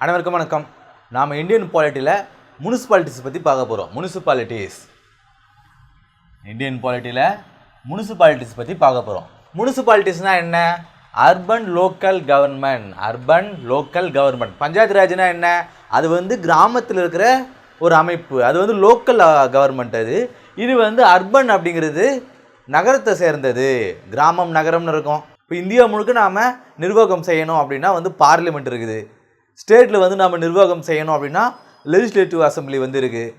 அனைவருக்கும் வணக்கம். நாம் இந்தியன் பாலிட்டியில் முனிசிபாலிட்டிஸ் பற்றி பார்க்க போகிறோம். இந்தியன் பாலிட்டியில் முனிசிபாலிட்டிஸ் பற்றி பார்க்க போகிறோம். முனிசிபாலிட்டிஸ்னால் என்ன? Urban local government. பஞ்சாயத்து ராஜ்னா என்ன? அது கிராமத்தில் இருக்கிற ஒரு அமைப்பு. அது லோக்கல் கவர்மெண்ட். இது அர்பன் அப்படிங்கிறது நகரத்தை சேர்ந்தது. கிராமம் நகரம்னு இருக்கும். இப்போ இந்தியா முழுக்க நாம் நிர்வாகம் செய்யணும் அப்படின்னா பார்லிமெண்ட் இருக்குது. ஸ்டேட்டில் நாம் நிர்வாகம் செய்யணும் அப்படின்னா லெஜிஸ்லேட்டிவ் அசம்பிளி இருக்குது.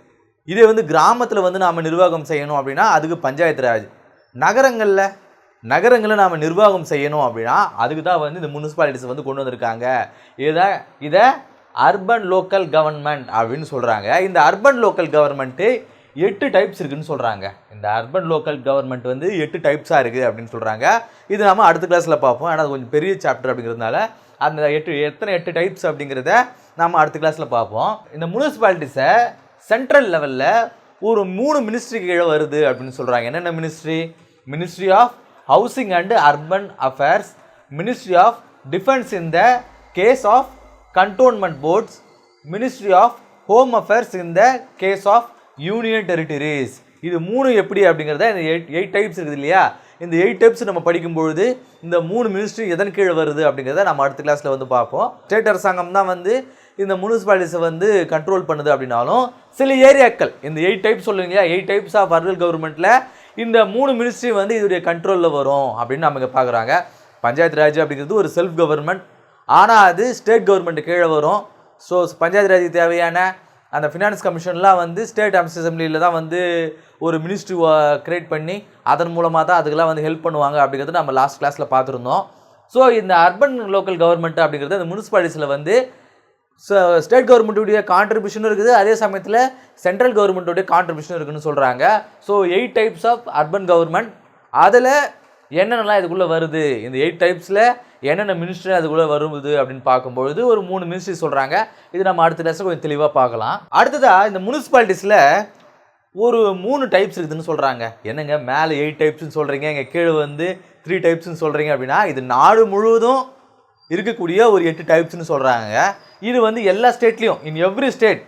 இதே கிராமத்தில் நாம் நிர்வாகம் செய்யணும் அப்படின்னா அதுக்கு பஞ்சாயத்து ராஜ். நகரங்களில் நாம் நிர்வாகம் செய்யணும் அப்படின்னா அதுக்கு தான் இந்த முனிசிபாலிட்டிஸ் கொண்டு வந்திருக்காங்க. இதை அர்பன் லோக்கல் கவர்மெண்ட் அப்படின்னு சொல்கிறாங்க. இந்த அர்பன் லோக்கல் கவர்மெண்ட்டு 8 டைப்ஸ் இருக்குதுன்னு சொல்கிறாங்க. இந்த அர்பன் லோக்கல் கவர்மெண்ட் 8 டைப்ஸாக இருக்குது அப்படின்னு சொல்கிறாங்க. இது நம்ம அடுத்த கிளாஸில் பார்ப்போம். ஆனால் அது கொஞ்சம் பெரிய சாப்டர் அப்படிங்கிறதுனால அந்த 8 டைப்ஸ் அப்படிங்கிறத நம்ம அடுத்த கிளாஸில் பார்ப்போம். இந்த முனிசிபாலிட்டிஸை சென்ட்ரல் லெவலில் ஒரு 3 மினிஸ்ட்ரி கீழே வருது அப்படின்னு சொல்கிறாங்க. என்னென்ன ministry? Ministry of housing and urban affairs, ministry of defence in the case of cantonment boards, ministry of home affairs in the case of union territories. இது 3 எப்படி அப்படிங்கிறத இந்த 8 டைப்ஸ் இருக்குது இல்லையா? இந்த 8 டைப்ஸ் நம்ம படிக்கும்பொழுது இந்த 3 மினிஸ்ட்ரி எதன் கீழே வருது அப்படிங்கிறத நம்ம அடுத்த கிளாஸில் பார்ப்போம். ஸ்டேட் அரசாங்கம் தான் இந்த முனிசிபாலிட்டிஸை கண்ட்ரோல் பண்ணுது அப்படின்னாலும் சில ஏரியாக்கள் இந்த 8 டைப்ஸ் சொல்லுங்க இல்லையா, 8 டைப்ஸ் ஆஃப் அர்பன் கவர்மெண்ட்டில் இந்த 3 மினிஸ்ட்ரி இதோடைய கண்ட்ரோலில் வரும் அப்படின்னு நம்ம இங்கே பார்க்குறாங்க. பஞ்சாயத்து ராஜ் அப்படிங்கிறது ஒரு செல்ஃப் கவர்மெண்ட். ஆனால் அது ஸ்டேட் கவர்மெண்ட்டு கீழே வரும். ஸோ பஞ்சாயத்து ராஜுக்கு தேவையான அந்த ஃபினான்ஸ் கமிஷன்லாம் ஸ்டேட் அசம்பிளியில் தான் ஒரு மினிஸ்ட்ரி க்ரியேட் பண்ணி அதன் மூலமாக தான் அதுக்கெல்லாம் ஹெல்ப் பண்ணுவாங்க அப்படிங்கிறது நம்ம லாஸ்ட் கிளாஸில் பார்த்துருந்தோம். ஸோ இந்த அர்பன் லோக்கல் கவர்மெண்ட் அப்படிங்கிறது அந்த முனிசிபாலிட்டிஸில் ஸ்டேட் கவர்மெண்ட்டுடைய கான்ட்ரிபியூஷனும் இருக்குது, அதே சமயத்தில் சென்ட்ரல் கவர்மெண்ட்டுடைய கான்ட்ரிபியூஷனும் இருக்குதுன்னு சொல்கிறாங்க. So 8 types of urban government. அதில் என்னென்னலாம் இதுக்குள்ளே வருது, இந்த 8 டைப்ஸில் என்னென்ன மினிஸ்ட்ரி அதுக்குள்ளே வருது அப்படின்னு பார்க்கும்பொழுது ஒரு 3 மினிஸ்ட்ரி சொல்கிறாங்க. இது நம்ம அடுத்த கிளாஸில் கொஞ்சம் தெளிவாக பார்க்கலாம். அடுத்ததாக இந்த முனிசிபாலிட்டிஸில் ஒரு 3 டைப்ஸ் இருக்குதுன்னு சொல்கிறாங்க. என்னங்க மேலே 8 டைப்ஸ்னு சொல்கிறீங்க, இங்கே கீழே 3 டைப்ஸ்னு சொல்கிறீங்க அப்படின்னா இது நாடு முழுவதும் இருக்கக்கூடிய ஒரு 8 டைப்ஸ்னு சொல்கிறாங்க. இது எல்லா ஸ்டேட்லேயும், இன் எவ்ரி ஸ்டேட்,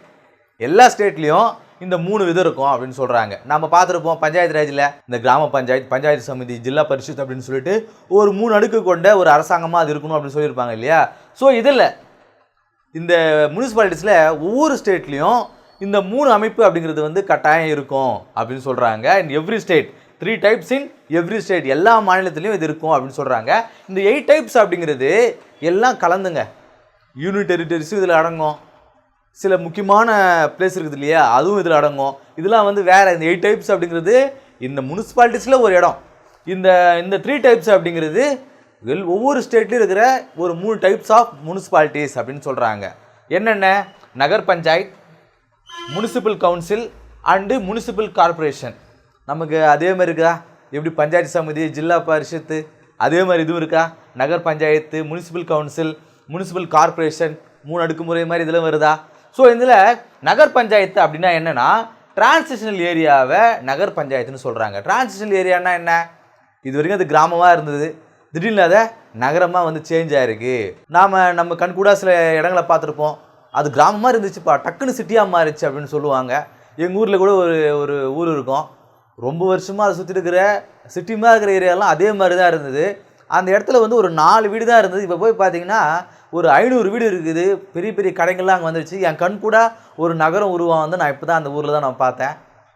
எல்லா ஸ்டேட்லேயும் இந்த 3 விதம் இருக்கும் அப்படின்னு சொல்கிறாங்க. நம்ம பார்த்துருப்போம் பஞ்சாயத்து ராஜில் இந்த கிராம பஞ்சாயத்து, பஞ்சாயத்து சமிதி, ஜில்லா பரிஷத் அப்படின்னு சொல்லிட்டு ஒரு 3 அடுக்கு கொண்ட ஒரு அரசாங்கமாக அது இருக்கணும் அப்படின்னு சொல்லியிருப்பாங்க இல்லையா? ஸோ இதில் இந்த முனிசிபாலிட்டிஸில் ஒவ்வொரு ஸ்டேட்லேயும் இந்த 3 அமைப்பு அப்படிங்கிறது கட்டாயம் இருக்கும் அப்படின்னு சொல்கிறாங்க. இன் எவ்ரி ஸ்டேட் 3 டைப்ஸ் இன் எவ்ரி ஸ்டேட், எல்லா மாநிலத்திலையும் இது இருக்கும் அப்படின்னு சொல்கிறாங்க. இந்த 8 டைப்ஸ் அப்படிங்கிறது எல்லாம் கலந்துங்க. யூனியன் டெரிட்டரிஸும் இதில் அடங்கும், சில முக்கியமான பிளேஸ் இருக்குது இல்லையா, அதுவும் இதில் அடங்கும். இதெல்லாம் வேறு இந்த 8 டைப்ஸ் அப்படிங்கிறது இந்த முனிசிபாலிட்டிஸில் ஒரு இடம். இந்த 3 டைப்ஸ் அப்படிங்கிறது ஒவ்வொரு ஸ்டேட்லேயும் இருக்கிற ஒரு 3 டைப்ஸ் ஆஃப் முனிசிபாலிட்டிஸ் அப்படின்னு சொல்கிறாங்க. என்னென்ன? Nagar panchayat, municipal council and municipal corporation. நமக்கு அதே மாதிரி இருக்கா? எப்படி பஞ்சாயத்து சமிதி, ஜில்லா பரிஷத்து, அதே மாதிரி இதுவும் இருக்கா? Nagar panchayat, municipal council, municipal corporation, 3 அடுக்குமுறை மாதிரி இதில் வருதா? ஸோ இதில் நகர் பஞ்சாயத்து அப்படின்னா என்னென்னா டிரான்சிஷனல் ஏரியாவை நகர் பஞ்சாயத்துன்னு சொல்கிறாங்க. டிரான்சிஷனல் ஏரியானா என்ன? இது வரைக்கும் அது கிராமமாக இருந்தது, திடீர்னு அதை நகரமாக சேஞ்ச் ஆகிருக்கு. நம்ம கண்கூடாக சில இடங்களை பார்த்துருப்போம், அது கிராமமாக இருந்துச்சுப்பா டக்குன்னு சிட்டியாக மாறிச்சு அப்படின்னு சொல்லுவாங்க. எங்கள் ஊரில் கூட ஒரு ஊர் இருக்கும், ரொம்ப வருஷமாக அதை சுற்றி இருக்கிற சிட்டிமாக இருக்கிற ஏரியாலாம் அதே மாதிரி தான் இருந்தது. அந்த இடத்துல ஒரு 4 வீடு தான் இருந்தது. இப்போ போய் பார்த்தீங்கன்னா ஒரு 500 வீடு இருக்குது, பெரிய பெரிய கடைகள்லாம் அங்கே வந்துருச்சு. என் கண் கூட ஒரு நகரம் உருவம் நான் இப்போ தான் அந்த ஊரில் தான் நான் பார்த்தேன்.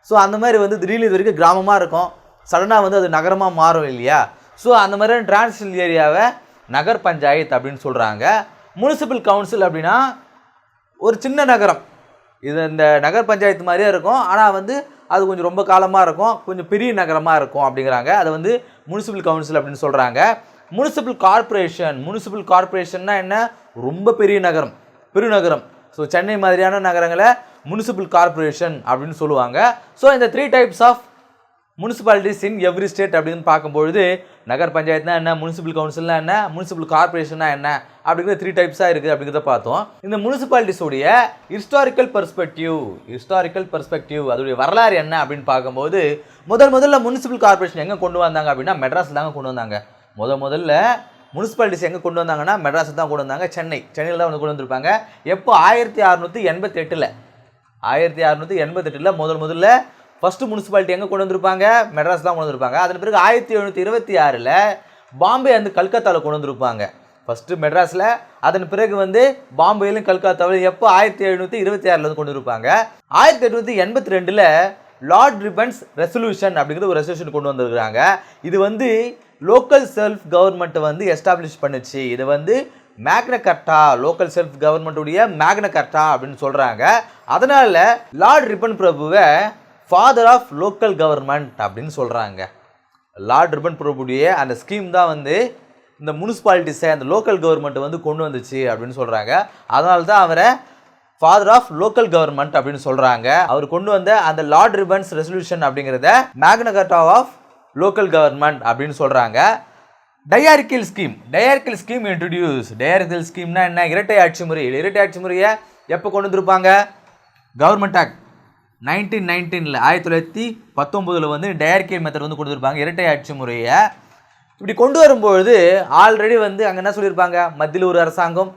ஸோ அந்த மாதிரி திடீர்னு இது வரைக்கும் கிராமமாக இருக்கும், சடனாக அது நகரமாக மாறும் இல்லையா? ஸோ அந்த மாதிரியான டிரான்சிஷனல் ஏரியாவை நகர் பஞ்சாயத்து அப்படின்னு சொல்கிறாங்க. முனிசிபல் கவுன்சில் அப்படின்னா ஒரு சின்ன நகரம், இது இந்த நகர் பஞ்சாயத்து மாதிரியே இருக்கும், ஆனால் அது கொஞ்சம் ரொம்ப காலமாக இருக்கும், கொஞ்சம் பெரிய நகரமாக இருக்கும் அப்படிங்கிறாங்க. அதை முனிசிபல் கவுன்சில் அப்படின்னு சொல்கிறாங்க. முனிசிபல் கார்பரேஷன்னா என்ன? ரொம்ப பெரிய நகரம், பெருநகரம். ஸோ சென்னை மாதிரியான நகரங்களை முனிசிபல் கார்பரேஷன் அப்படின்னு சொல்லுவாங்க. ஸோ இந்த 3 types of municipalities in every state அப்படின்னு பார்க்கும்பொழுது நகர் பஞ்சாயத்துனா என்ன, முனிசிபல் கவுன்சில்னா என்ன, முனிசிபல் கார்பரேஷனா என்ன அப்படிங்கிற 3 டைப்ஸாக இருக்குது அப்படிங்கிறத பார்த்தோம். இந்த முனிசிபாலிட்டிஸோடைய ஹிஸ்டாரிக்கல் பெர்ஸ்பெக்டிவ் அதோடைய வரலாறு என்ன அப்படின்னு பார்க்கும்போது முதல்ல முனிசிபல் கார்பரேஷன் எங்கே கொண்டு வந்தாங்க அப்படின்னா மெட்ராஸில் தாங்க கொண்டு வந்தாங்க. முதல்ல முனிசிபாலிட்டிஸ் எங்கே கொண்டு வந்தாங்கன்னா மெட்ராஸ் தான் கொண்டு வந்தாங்க, சென்னையில் தான் வந்து கொண்டு வந்திருப்பாங்க. எப்போ 1688 1688 முதல்ல ஃபஸ்ட்டு முனிசிபாலிட்டி எங்கே கொண்டு வந்திருப்பாங்க, மெட்ராஸ் தான் கொண்டு வந்திருப்பாங்க. அதன் பிறகு 1726 பாம்பே வந்து கல்கத்தாவில் கொண்டு வந்திருப்பாங்க. ஃபஸ்ட்டு மெட்ராஸில், அதன் பிறகு வந்து பாம்பேலையும் கல்கத்தாவில் எப்போ 1726 வந்து கொண்டு வந்திருப்பாங்க. 1882 லார்ட் ரிப்பன்ஸ் ரெசல்யூஷன் அப்படிங்கிற ஒரு ரெசல்யூஷன் கொண்டு வந்திருக்கிறாங்க. இது வந்து லோக்கல் செல்ஃப் கவர்மெண்ட்டை வந்து எஸ்டாப்ளிஷ் பண்ணுச்சு. இது வந்து மேக்னா கர்ட்டா, லோக்கல் செல்ஃப் கவர்மெண்ட்டுடைய மேக்னா கர்ட்டா அப்படின்னு சொல்கிறாங்க. அதனால் லார்ட் ரிப்பன் பிரபுவை ஃபாதர் ஆஃப் லோக்கல் கவர்மெண்ட் அப்படின்னு சொல்கிறாங்க. லார்ட் ரிப்பன் பிரபுடைய அந்த ஸ்கீம் தான் வந்து இந்த முனிசிபாலிட்டிஸை, அந்த லோக்கல் கவர்மெண்ட்டை வந்து கொண்டு வந்துச்சு அப்படின்னு சொல்கிறாங்க. அதனால தான் அவரை ஃபாதர் ஆஃப் லோக்கல் கவர்மெண்ட் அப்படின்னு சொல்கிறாங்க. அவர் கொண்டு வந்த அந்த லார்ட் ரிப்பன்ஸ் ரெசல்யூஷன் அப்படிங்கிறத மேக்னா கர்ட்டா ஆஃப் லோக்கல் கவர்மெண்ட் அப்படின்னு சொல்கிறாங்க. டயார்கில் ஸ்கீம் இன்ட்ரடியூஸ். டயார்கில் ஸ்கீம்னா என்ன? இரட்டை ஆட்சி முறை. இரட்டை ஆட்சி முறையை எப்போ கொண்டு வந்திருப்பாங்க? கவர்மெண்ட் ஆக்ட் 1919 1919 வந்து டயார்கில் மெத்தட் வந்து கொண்டு வந்திருப்பாங்க, இரட்டை ஆட்சி முறையை. இப்படி கொண்டு வரும்பொழுது ஆல்ரெடி வந்து அங்கே என்ன சொல்லியிருப்பாங்க, மத்தியில் ஒரு அரசாங்கம்,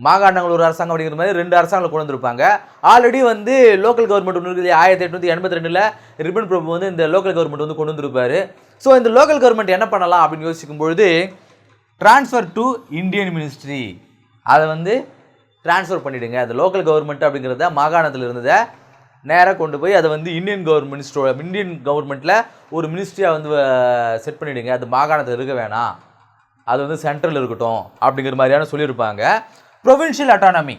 மாகாணங்கள் ஒரு அரசாங்கம் அப்படிங்கிற மாதிரி 2 அரசாங்கங்களை கொண்டு வந்திருப்பாங்க. ஆல்ரெடி வந்து லோக்கல் கவர்மெண்ட் ஒன்று இருக்குது. 1882 ரிப்பன் பிரபு வந்து இந்த லோக்கல் கவர்மெண்ட் வந்து கொண்டு வந்திருப்பாரு. ஸோ இந்த லோக்கல் கவர்மெண்ட் என்ன பண்ணலாம் அப்படின்னு யோசிக்கும் பொழுது ட்ரான்ஸ்ஃபர் டு இந்தியன் மினிஸ்ட்ரி, அதை வந்து ட்ரான்ஸ்ஃபர் பண்ணிவிடுங்க. அந்த லோக்கல் கவர்மெண்ட் அப்படிங்கிறத மாகாணத்தில் இருந்ததை நேராக கொண்டு போய் அதை வந்து இந்தியன் கவர்மெண்ட்டில் ஒரு மினிஸ்ட்ரியாக வந்து செட் பண்ணிவிடுங்க. அது மாகாணத்தில் இருக்க வேணாம், அது வந்து சென்ட்ரல் இருக்கட்டும் அப்படிங்கிற மாதிரியான சொல்லியிருப்பாங்க. ப்ரொவின்ஷியல் அட்டானமி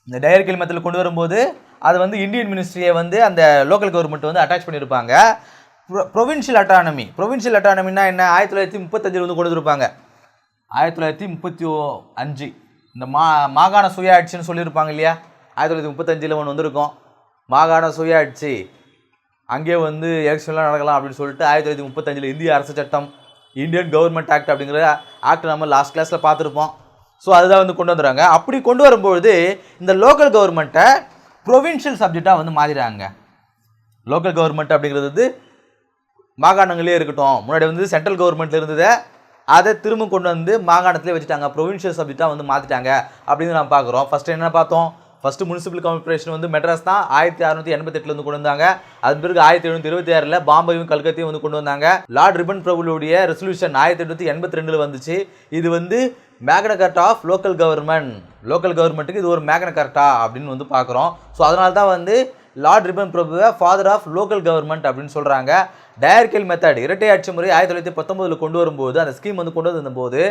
இந்த டயர்கில் மெத்தடில் கொண்டு வரும்போது அது வந்து இந்தியன் மினிஸ்ட்ரியை வந்து அந்த லோக்கல் கவர்மெண்ட் வந்து அட்டாச் பண்ணியிருப்பாங்க. ப்ரொவின்ஷியல் அட்டானமினா என்ன? 1935 வந்து கொண்டு வந்திருப்பாங்க. 1935 இந்த மாகாண சுயாட்சின்னு சொல்லியிருப்பாங்க இல்லையா? 1935 ஒன்று வந்திருக்கும், மாகாண சுயாட்சி. அங்கேயே வந்து எலெக்ஷன்லாம் நடக்கலாம் அப்படின்னு சொல்லிட்டு 1935 இந்திய அரசு சட்டம், இந்தியன் கவர்மெண்ட் ஆக்ட் அப்படிங்கிற ஆக்ட் நம்ம லாஸ்ட் கிளாஸில் பார்த்துருப்போம். ஸோ அதுதான் வந்து கொண்டு வந்துடுறாங்க. அப்படி கொண்டு வரும்பொழுது இந்த லோக்கல் கவர்மெண்ட்டை ப்ரொவின்ஷியல் சப்ஜெக்டாக வந்து மாறிடுறாங்க. லோக்கல் கவர்மெண்ட் அப்படிங்கிறது வந்து மாகாணங்களே இருக்கட்டும், முன்னாடி வந்து சென்ட்ரல் கவர்மெண்ட்டில் இருந்ததை அதை திரும்ப கொண்டு வந்து மாகாணத்திலே வச்சுட்டாங்க, ப்ரொவின்ஷியல் சப்ஜெக்டாக வந்து மாற்றிட்டாங்க அப்படின்னு நம்ம பார்க்குறோம். ஃபஸ்ட்டு என்ன பார்த்தோம்? ஃபஸ்ட்டு முனிசிபல் கார்பரேஷன் வந்து மெட்ராஸ் தான் 1688 வந்து கொண்டு வந்தாங்க. அதன் பிறகு 1726 பாம்பேயும் கல்கத்தையும் வந்து கொண்டு வந்தாங்க. லார்ட் ரிப்பன் பிரபுடைய ரெசல்யூஷன் 1882 வந்துச்சு. இது வந்து மேக்னா கர்ட்டா ஆஃப் லோக்கல் கவர்மெண்ட்டுக்கு இது ஒரு மேக்னா கர்ட்டா அப்படின்னு வந்து பார்க்குறோம். ஸோ அதனால தான் வந்து லார்ட் ரிப்பன் பிரபுவை ஃபாதர் ஆஃப் லோக்கல் கவர்மெண்ட் அப்படின்னு சொல்கிறாங்க. டயர்கில் மெத்தட் இரட்டை ஆட்சி முறை 1919 கொண்டு வரும்போது, அந்த ஸ்கீம் வந்து கொண்டு வந்தபோது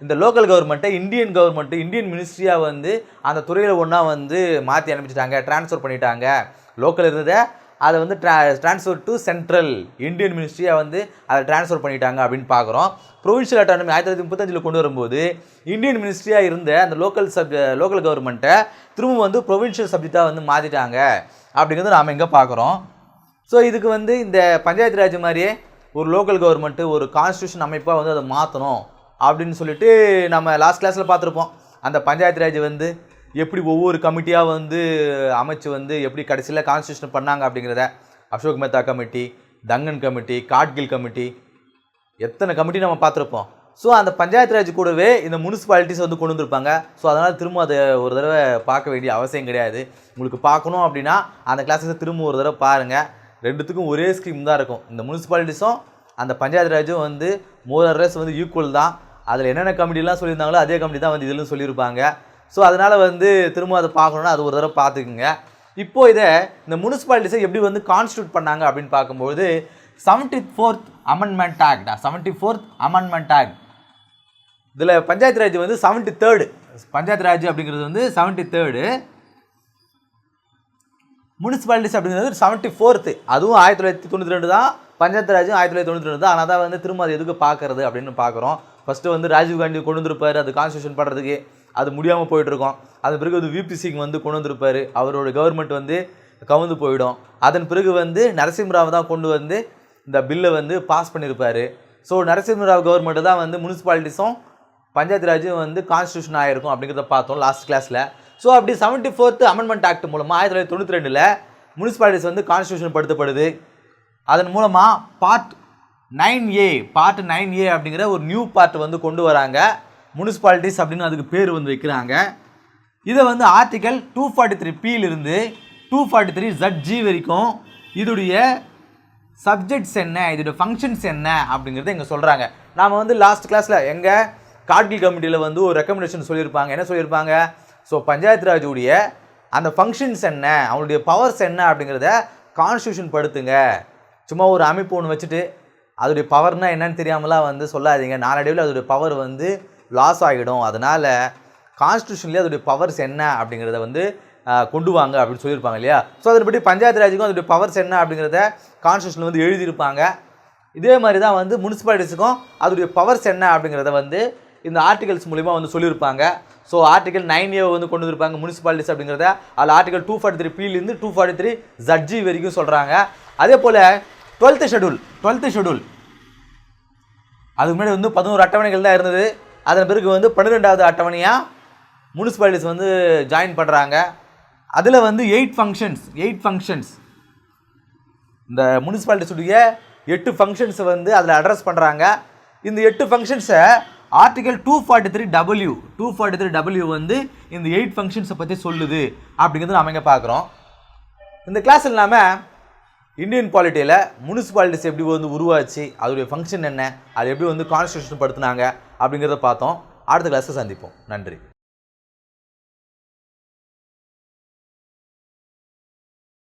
இந்த லோக்கல் கவர்மெண்ட்டை இந்தியன் மினிஸ்ட்ரியாக வந்து அந்த துறையில் ஒன்றா வந்து மாற்றி அனுப்பிச்சிட்டாங்க, ட்ரான்ஸ்ஃபர் பண்ணிட்டாங்க. லோக்கல் இருந்ததை அதை வந்து ட்ரான்ஸ்ஃபர் டு சென்ட்ரல் இந்தியன் மினிஸ்ட்ரியாக வந்து அதை ட்ரான்ஸ்ஃபர் பண்ணிட்டாங்க அப்படின்னு பார்க்குறோம். ப்ரொவின்ஷியல் அட்டானமி 1935 கொண்டு வரும்போது இந்தியன் மினிஸ்ட்ரியாக இருந்த அந்த லோக்கல் கவர்மெண்ட்டை திரும்ப வந்து ப்ரொவின்ஷியல் சப்ஜெக்டாக வந்து மாற்றிட்டாங்க அப்படிங்கிறது நாம் எங்கே பார்க்குறோம். ஸோ இதுக்கு வந்து இந்த பஞ்சாயத்து ராஜ் மாதிரியே ஒரு லோக்கல் கவர்மெண்ட்டு ஒரு கான்ஸ்டியூஷன் அமைப்பாக வந்து அதை மாற்றணும் அப்படின்னு சொல்லிட்டு நம்ம லாஸ்ட் கிளாஸில் பார்த்துருப்போம். அந்த பஞ்சாயத்து ராஜ் வந்து எப்படி ஒவ்வொரு கமிட்டியாக வந்து அமைச்சு வந்து எப்படி கடைசியில் கான்ஸ்டியூஷன் பண்ணாங்க அப்படிங்கிறத, Ashok Mehta committee, Thungon committee, Gadgil committee, எத்தனை கமிட்டி நம்ம பார்த்துருப்போம். ஸோ அந்த பஞ்சாயத்து ராஜ் கூடவே இந்த முனிசிபாலிட்டிஸ் வந்து கொண்டு வந்திருப்பாங்க. ஸோ அதனால் திரும்ப அதை ஒரு தடவை பார்க்க வேண்டிய அவசியம் கிடையாது. உங்களுக்கு பார்க்கணும் அப்படின்னா அந்த கிளாஸை திரும்ப ஒரு தடவை பாருங்கள். ரெண்டுத்துக்கும் ஒரே ஸ்கீம் தான் இருக்கும். இந்த முனிசிபாலிட்டிஸும் அந்த பஞ்சாயத்து ராஜும் வந்து மோரஸ் வந்து ஈக்குவல் தான். அதில் என்னென்ன கமிட்டிலாம் சொல்லியிருந்தாங்களோ அதே கமிட்டி தான் வந்து இதிலும் சொல்லியிருப்பாங்க. ஸோ அதனால் வந்து திரும்ப அதை பார்க்கணுன்னா அது ஒரு தடவை பார்த்துக்குங்க. இப்போது இதை இந்த முனிசிபாலிட்டிஸை எப்படி வந்து கான்ஸ்டியூட் பண்ணாங்க அப்படின்னு பார்க்கும்போது 74th அமெண்ட்மெண்ட் ஆக்ட், இதில் பஞ்சாயத்து ராஜ் வந்து 73rd, பஞ்சாயத்து ராஜ் அப்படிங்கிறது வந்து 73rd, முனிசிபாலிட்டிஸ் அப்படிங்கிறது 74th. அதுவும் 1992 தான். பஞ்சாயத்து ராஜும் 1992 தான். ஆனால் தான் வந்து திரும்ப அது எதுக்கு பார்க்குறது அப்படின்னு பார்க்குறோம். ஃபஸ்ட்டு வந்து ராஜீவ் காந்தி கொண்டு வந்திருப்பார் அது கான்ஸ்டியூஷன் பண்ணுறதுக்கு, அது முடியாமல் போயிட்டுருக்கோம். அது பிறகு வந்து விபி சிங் வந்து கொண்டு வந்திருப்பார், அவரோட கவர்மெண்ட் வந்து கவுந்து போயிடும். அதன் பிறகு வந்து நரசிம்மராவ் தான் கொண்டு வந்து இந்த பில்லை வந்து பாஸ் பண்ணியிருப்பார். ஸோ நரசிம்மராவ் கவர்மெண்ட்டு தான் வந்து முனிசிபாலிட்டிஸும் பஞ்சாயத்து ராஜும் வந்து கான்ஸ்டியூஷன் ஆகிருக்கும் அப்படிங்கிறத பார்த்தோம் லாஸ்ட் கிளாஸில். ஸோ அப்படி 74th அமெண்ட்மெண்ட் ஆக்ட் மூலமாக 1992 முனிசிபாலிட்டிஸ் வந்து கான்ஸ்டியூஷன் படுத்தப்படுது. அதன் மூலமாக பார்ட் 9A பார்ட் 9A அப்படிங்கிற ஒரு நியூ பார்ட் வந்து கொண்டு வராங்க. முனிசிபாலிட்டிஸ் அப்படின்னு அதுக்கு பேர் வந்து வைக்கிறாங்க. இதை வந்து ஆர்டிகல் 243P-லிருந்து 243ZG வரைக்கும் இதோடைய சப்ஜெக்ட்ஸ் என்ன, இதோடைய ஃபங்க்ஷன்ஸ் என்ன அப்படிங்கிறத இங்கே சொல்கிறாங்க. நாம் வந்து லாஸ்ட் கிளாஸில் எங்கள் காட்கில் கமிட்டியில் வந்து ஒரு ரெக்கமெண்டேஷன் சொல்லியிருப்பாங்க. என்ன சொல்லியிருப்பாங்க? ஸோ பஞ்சாயத்து ராஜுடைய அந்த ஃபங்க்ஷன்ஸ் என்ன, அவங்களுடைய பவர்ஸ் என்ன அப்படிங்கிறத கான்ஸ்டியூஷன் படுத்துங்க. சும்மா ஒரு அமைப்பு ஒன்று வச்சுட்டு அதோடைய பவர்னால் என்னன்னு தெரியாமலாம் வந்து சொல்லாதீங்க. நாளடைவில் அதோடைய பவர் வந்து லாஸ் ஆகிடும். அதனால் கான்ஸ்டியூஷன்லேயே அதோடைய பவர்ஸ் என்ன அப்படிங்கிறத வந்து கொண்டு வாங்க அப்படின்னு சொல்லியிருப்பாங்க இல்லையா? ஸோ அதன்படி பஞ்சாயத்து ராஜுக்கும் அதோடைய பவர்ஸ் என்ன அப்படிங்கிறத கான்ஸ்டியூஷனில் வந்து எழுதியிருப்பாங்க. இதே மாதிரி தான் வந்து முனிசிபாலிட்டிஸுக்கும் அதோடைய பவர்ஸ் என்ன அப்படிங்கிறத வந்து இந்த ஆர்டிகல்ஸ் மூலிமா வந்து சொல்லியிருப்பாங்க. ஸோ ஆர்டிகல் 9A வந்து கொண்டு வந்திருப்பாங்க முனிசிபாலிட்டிஸ் அப்படிங்கிறத. அதில் ஆர்டிகல் 243P-லிருந்து 243ZG வரைக்கும் சொல்கிறாங்க. அதே போல் 12th ஷெடியூல் அதுக்கு முன்னாடி வந்து 11 அட்டவணைகள் தான் இருந்தது. அதன் பிறகு வந்து 12வது அட்டவணையாக முனிசிபாலிட்டிஸ் வந்து ஜாயின் பண்ணுறாங்க. அதில் வந்து 8 ஃபங்க்ஷன்ஸ் இந்த முனிசிபாலிட்டிஸுடைய 8 ஃபங்க்ஷன்ஸை வந்து அதில் அட்ரஸ் பண்ணுறாங்க. இந்த 8 ஃபங்க்ஷன்ஸை ஆர்டிகல் 243W வந்து இந்த 8 ஃபங்க்ஷன்ஸை பற்றி சொல்லுது அப்படிங்கிறது நம்ம இங்கே பார்க்குறோம். இந்த கிளாஸ் இல்லாமல் இந்தியன் பாலிட்டியில் முனிசிபாலிட்டிஸ் எப்படி வந்து உருவாச்சு, அதோடைய ஃபங்க்ஷன் என்ன, அது எப்படி வந்து கான்ஸ்டியூஷன் படுத்தினாங்க அப்படிங்கிறத பார்த்தோம். அடுத்த கிளாஸை சந்திப்போம். நன்றி.